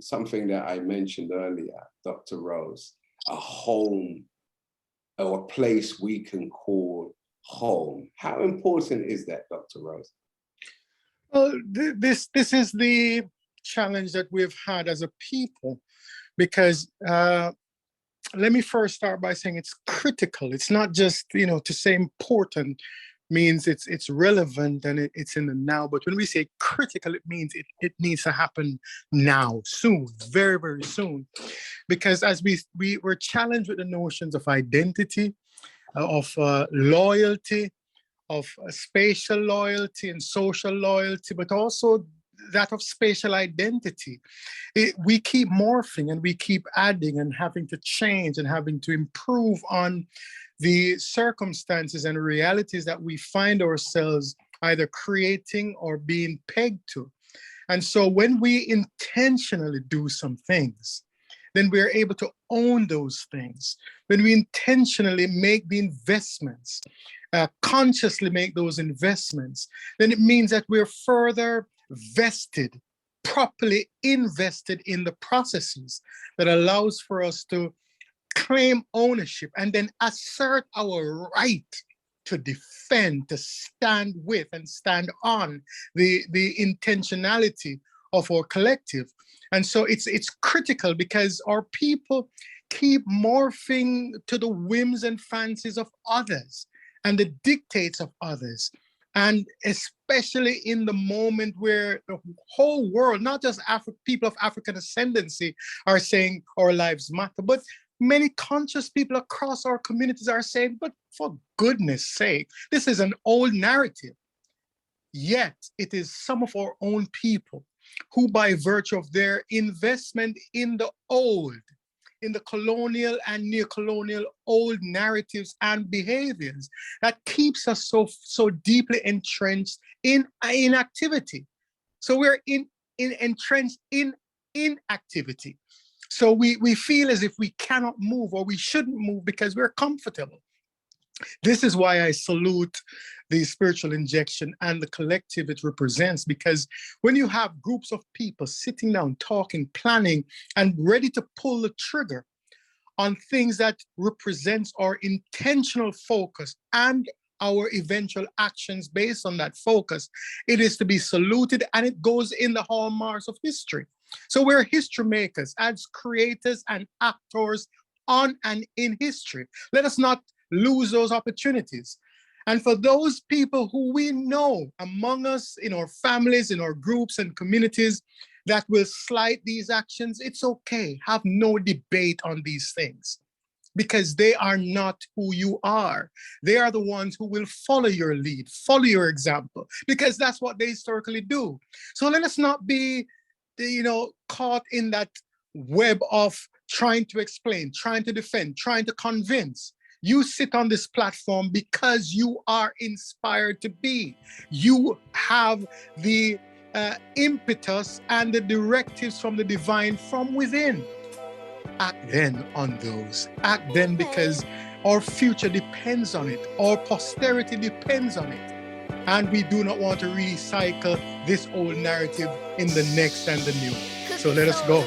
something that I mentioned earlier, Dr. Rose, a home or a place we can call home. How important is that, Dr. Rose? Well, this is the challenge that we've had as a people, because let me first start by saying it's critical. It's not just, to say important means it's relevant and it's in the now. But when we say critical, it means it needs to happen now, soon, very, very soon. Because as we were challenged with the notions of identity, of loyalty, of spatial loyalty and social loyalty, but also that of spatial identity. We keep morphing and we keep adding and having to change and having to improve on the circumstances and realities that we find ourselves either creating or being pegged to. And so when we intentionally do some things, then we're able to own those things. When we intentionally make the investments, consciously make those investments, then it means that we're further vested, properly invested in the processes that allows for us to claim ownership and then assert our right to defend, to stand with and stand on the intentionality of our collective. And so it's critical because our people keep morphing to the whims and fancies of others and the dictates of others. And especially in the moment where the whole world, not just people of African ascendancy, are saying our lives matter, but many conscious people across our communities are saying, but for goodness sake, this is an old narrative. Yet it is some of our own people who, by virtue of their investment in the old, in the colonial and neo-colonial old narratives and behaviors, that keeps us so deeply entrenched in inactivity. So we're entrenched in inactivity. So we feel as if we cannot move or we shouldn't move because we're comfortable. This is why I salute the spiritual injection and the collective it represents, because when you have groups of people sitting down, talking, planning, and ready to pull the trigger on things that represents our intentional focus and our eventual actions based on that focus, it is to be saluted, and it goes in the hallmarks of history. So we're history makers as creators and actors on and in history. Let us not lose those opportunities. And for those people who we know among us, in our families, in our groups and communities, that will slight these actions, it's okay. Have no debate on these things, because they are not who you are. They are the ones who will follow your lead, follow your example, because that's what they historically do. So let us not be, caught in that web of trying to explain, trying to defend, trying to convince. You sit on this platform because you are inspired to be. You have the impetus and the directives from the divine from within. Act then on those. Act then because our future depends on it. Our posterity depends on it. And we do not want to recycle this old narrative in the next and the new. So let us go.